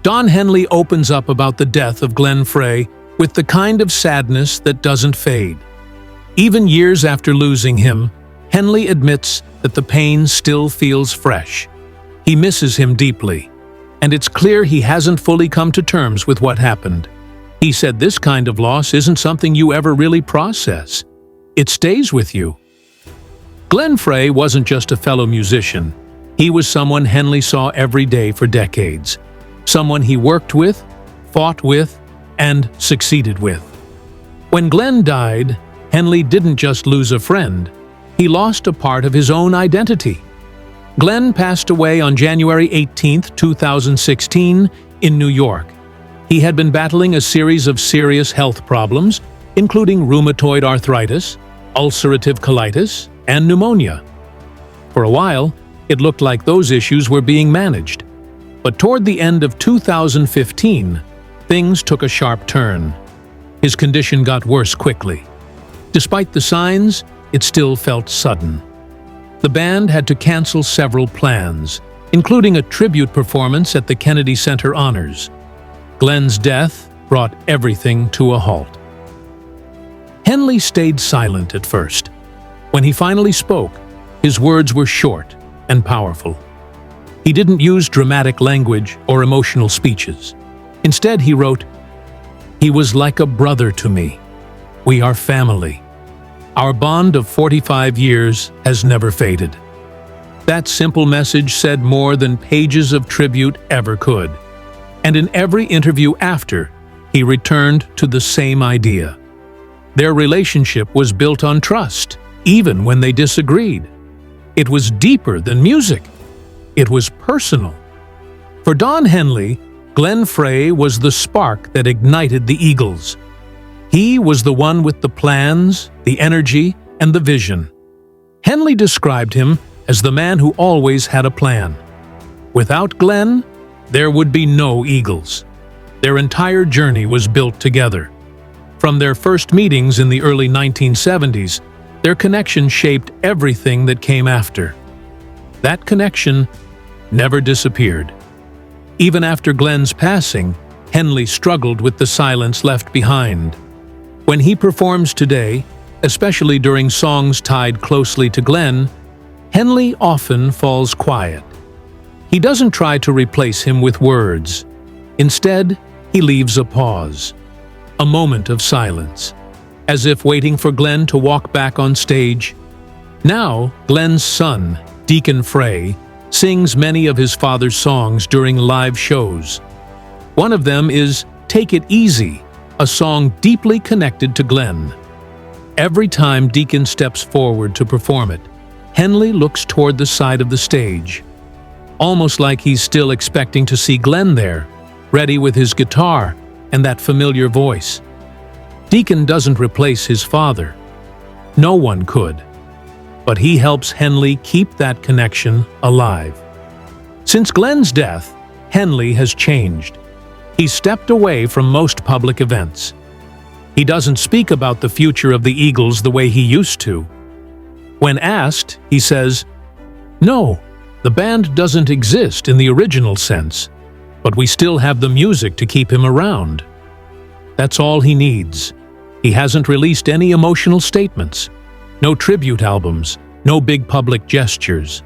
Don Henley opens up about the death of Glenn Frey with the kind of sadness that doesn't fade. Even years after losing him, Henley admits that the pain still feels fresh. He misses him deeply, and it's clear he hasn't fully come to terms with what happened. He said this kind of loss isn't something you ever really process. It stays with you. Glenn Frey wasn't just a fellow musician. He was someone Henley saw every day for decades. Someone he worked with, fought with, and succeeded with. When Glenn died, Henley didn't just lose a friend. He lost a part of his own identity. Glenn passed away on January 18, 2016, in New York. He had been battling a series of serious health problems, including rheumatoid arthritis, ulcerative colitis, and pneumonia. For a while, it looked like those issues were being managed. But toward the end of 2015, things took a sharp turn. His condition got worse quickly. Despite the signs, it still felt sudden. The band had to cancel several plans, including a tribute performance at the Kennedy Center Honors. Glenn's death brought everything to a halt. Henley stayed silent at first. When he finally spoke, his words were short and powerful. He didn't use dramatic language or emotional speeches. Instead, he wrote, "He was like a brother to me. We are family. Our bond of 45 years has never faded." That simple message said more than pages of tribute ever could. And in every interview after, he returned to the same idea. Their relationship was built on trust, even when they disagreed. It was deeper than music. It was personal. For Don Henley, Glenn Frey was the spark that ignited the Eagles. He was the one with the plans, the energy, and the vision. Henley described him as the man who always had a plan. Without Glenn, there would be no Eagles. Their entire journey was built together. From their first meetings in the early 1970s, their connection shaped everything that came after. That connection never disappeared. Even after Glenn's passing, Henley struggled with the silence left behind. When he performs today, especially during songs tied closely to Glenn, Henley often falls quiet. He doesn't try to replace him with words. Instead, he leaves a pause, a moment of silence, as if waiting for Glenn to walk back on stage. Now, Glenn's son, Deacon Frey, sings many of his father's songs during live shows. One of them is "Take It Easy," a song deeply connected to Glenn. Every time Deacon steps forward to perform it, Henley looks toward the side of the stage, almost like he's still expecting to see Glenn there, ready with his guitar and that familiar voice. Deacon doesn't replace his father. No one could. But he helps Henley keep that connection alive. Since Glenn's death, Henley has changed. He's stepped away from most public events. He doesn't speak about the future of the Eagles the way he used to. When asked, he says, "No, the band doesn't exist in the original sense, but we still have the music to keep him around." That's all he needs. He hasn't released any emotional statements, no tribute albums, no big public gestures.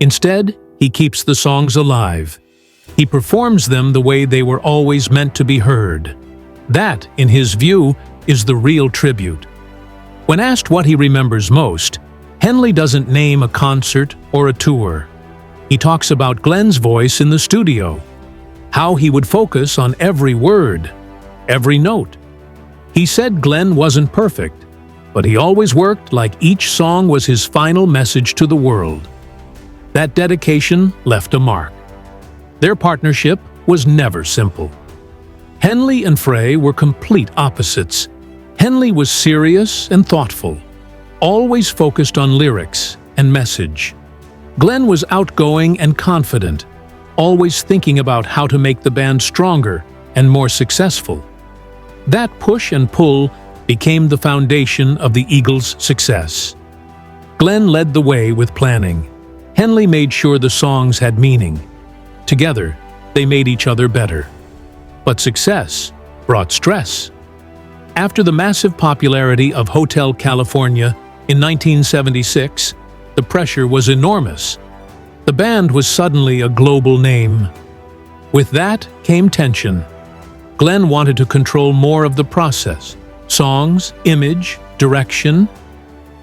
Instead, he keeps the songs alive. He performs them the way they were always meant to be heard. That, in his view, is the real tribute. When asked what he remembers most, Henley doesn't name a concert or a tour. He talks about Glenn's voice in the studio, how he would focus on every word, every note. He said Glenn wasn't perfect, but he always worked like each song was his final message to the world. That dedication left a mark. Their partnership was never simple. Henley and Frey were complete opposites. Henley was serious and thoughtful, always focused on lyrics and message. Glenn was outgoing and confident, always thinking about how to make the band stronger and more successful. That push and pull became the foundation of the Eagles' success. Glenn led the way with planning. Henley made sure the songs had meaning. Together, they made each other better. But success brought stress. After the massive popularity of Hotel California in 1976, the pressure was enormous. The band was suddenly a global name. With that came tension. Glenn wanted to control more of the process: songs, image, direction.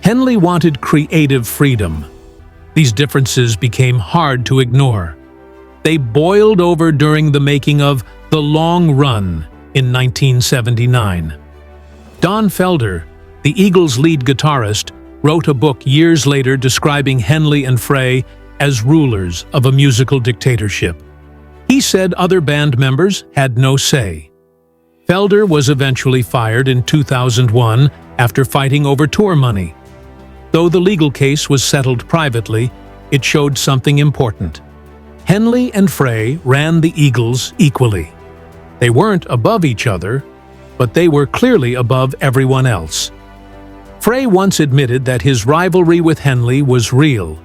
Henley wanted creative freedom. These differences became hard to ignore. They boiled over during the making of The Long Run in 1979. Don Felder, the Eagles' lead guitarist, wrote a book years later describing Henley and Frey as rulers of a musical dictatorship. He said other band members had no say. Felder was eventually fired in 2001 after fighting over tour money. Though the legal case was settled privately, it showed something important. Henley and Frey ran the Eagles equally. They weren't above each other, but they were clearly above everyone else. Frey once admitted that his rivalry with Henley was real,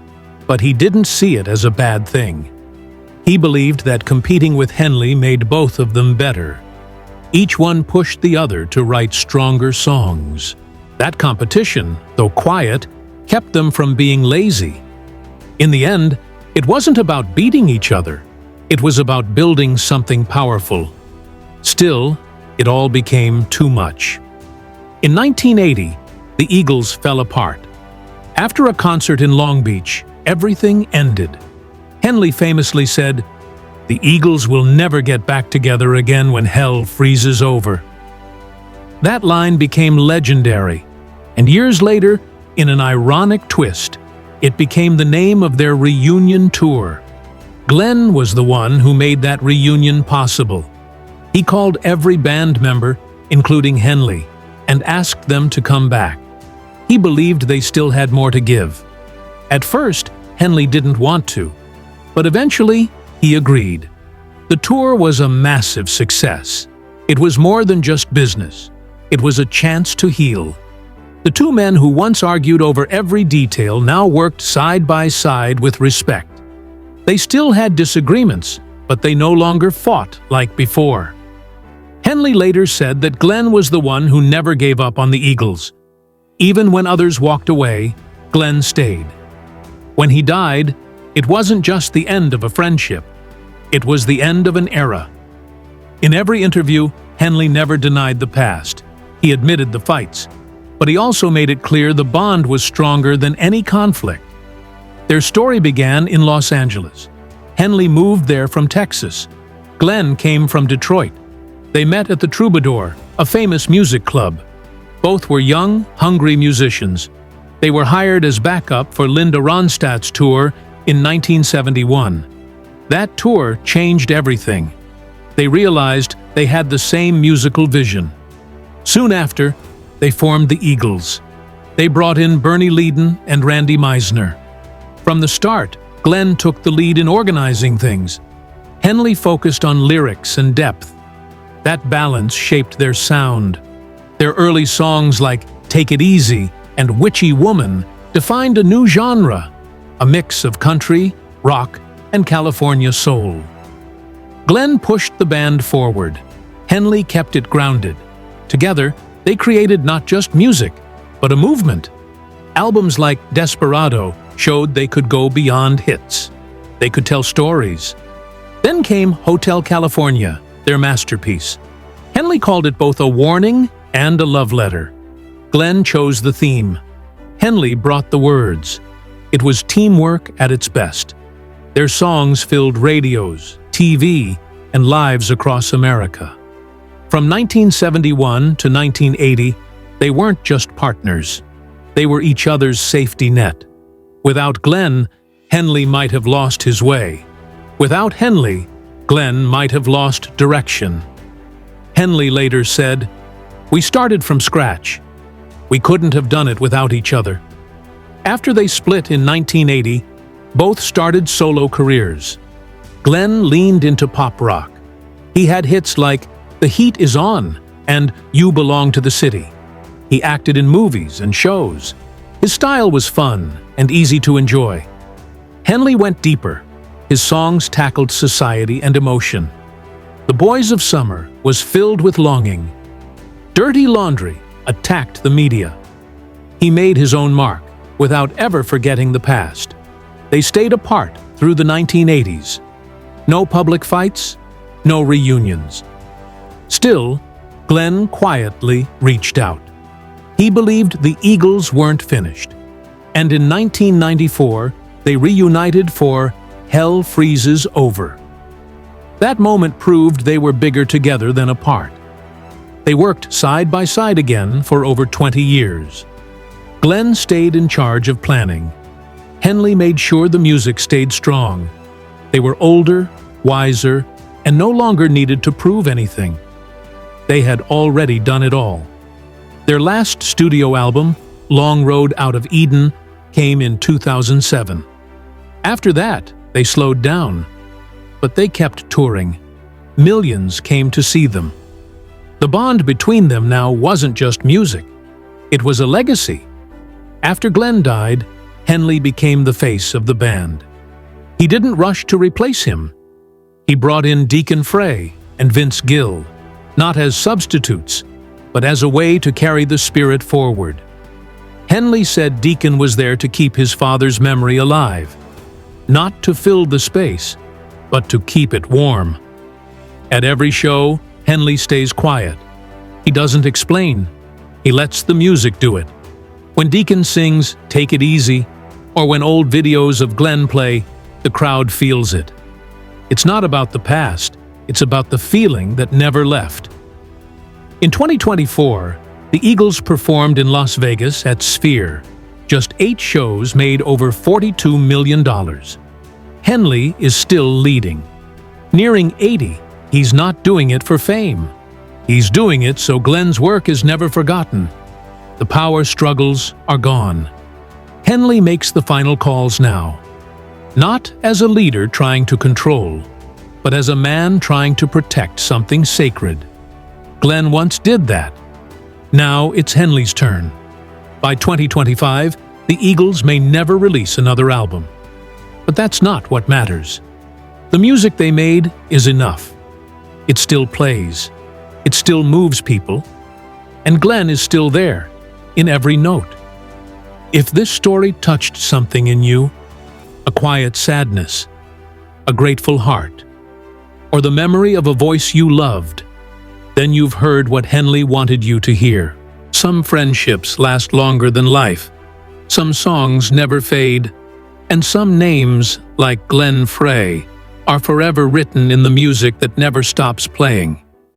but he didn't see it as a bad thing. He believed that competing with Henley made both of them better. Each one pushed the other to write stronger songs. That competition, though quiet, kept them from being lazy. In the end, it wasn't about beating each other. It was about building something powerful. Still, it all became too much. In 1980, the Eagles fell apart. After a concert in Long Beach, everything ended. Henley famously said, "The Eagles will never get back together again when hell freezes over." That line became legendary, and years later, in an ironic twist, it became the name of their reunion tour. Glenn was the one who made that reunion possible. He called every band member, including Henley, and asked them to come back. He believed they still had more to give. At first, Henley didn't want to, but eventually he agreed. The tour was a massive success. It was more than just business. It was a chance to heal. The two men who once argued over every detail now worked side by side with respect. They still had disagreements, but they no longer fought like before. Henley later said that Glenn was the one who never gave up on the Eagles. Even when others walked away, Glenn stayed. When he died, it wasn't just the end of a friendship. It was the end of an era. In every interview, Henley never denied the past. He admitted the fights, but he also made it clear the bond was stronger than any conflict. Their story began in Los Angeles. Henley moved there from Texas. Glenn came from Detroit. They met at the Troubadour, a famous music club. Both were young, hungry musicians. They were hired as backup for Linda Ronstadt's tour in 1971. That tour changed everything. They realized they had the same musical vision. Soon after, they formed the Eagles. They brought in Bernie Leadon and Randy Meisner. From the start, Glenn took the lead in organizing things. Henley focused on lyrics and depth. That balance shaped their sound. Their early songs like Take It Easy and Witchy Woman defined a new genre, a mix of country, rock, and California soul. Glenn pushed the band forward. Henley kept it grounded. Together, they created not just music, but a movement. Albums like Desperado showed they could go beyond hits. They could tell stories. Then came Hotel California, their masterpiece. Henley called it both a warning and a love letter. Glenn chose the theme. Henley brought the words. It was teamwork at its best. Their songs filled radios, TV, and lives across America. From 1971 to 1980, they weren't just partners. They were each other's safety net. Without Glenn, Henley might have lost his way. Without Henley, Glenn might have lost direction. Henley later said, "We started from scratch. We couldn't have done it without each other." After they split in 1980, both started solo careers. Glenn leaned into pop rock. He had hits like The Heat Is On and You Belong to the City. He acted in movies and shows. His style was fun and easy to enjoy. Henley went deeper. His songs tackled society and emotion. The Boys of Summer was filled with longing. Dirty Laundry attacked the media. He made his own mark without ever forgetting the past. They stayed apart through the 1980s. No public fights, no reunions. Still, Glenn quietly reached out. He believed the Eagles weren't finished. And in 1994, they reunited for Hell Freezes Over. That moment proved they were bigger together than apart. They worked side by side again for over 20 years. Glenn stayed in charge of planning. Henley made sure the music stayed strong. They were older, wiser, and no longer needed to prove anything. They had already done it all. Their last studio album, Long Road Out of Eden, came in 2007. After that, they slowed down. But they kept touring. Millions came to see them. The bond between them now wasn't just music. It was a legacy. After Glenn died, Henley became the face of the band. He didn't rush to replace him. He brought in Deacon Frey and Vince Gill, not as substitutes, but as a way to carry the spirit forward. Henley said Deacon was there to keep his father's memory alive, not to fill the space, but to keep it warm. At every show, Henley stays quiet. He doesn't explain. He lets the music do it. When Deacon sings "Take It Easy," or when old videos of Glenn play, the crowd feels it. It's not about the past, it's about the feeling that never left. In 2024, the Eagles performed in Las Vegas at Sphere. Just 8 shows made over $42 million. Henley is still leading. Nearing 80, he's not doing it for fame. He's doing it so Glenn's work is never forgotten. The power struggles are gone. Henley makes the final calls now. Not as a leader trying to control, but as a man trying to protect something sacred. Glenn once did that. Now it's Henley's turn. By 2025, the Eagles may never release another album. But that's not what matters. The music they made is enough. It still plays. It still moves people. And Glenn is still there, in every note. If this story touched something in you, a quiet sadness, a grateful heart, or the memory of a voice you loved, then you've heard what Henley wanted you to hear. Some friendships last longer than life. Some songs never fade. And some names, like Glenn Frey, are forever written in the music that never stops playing.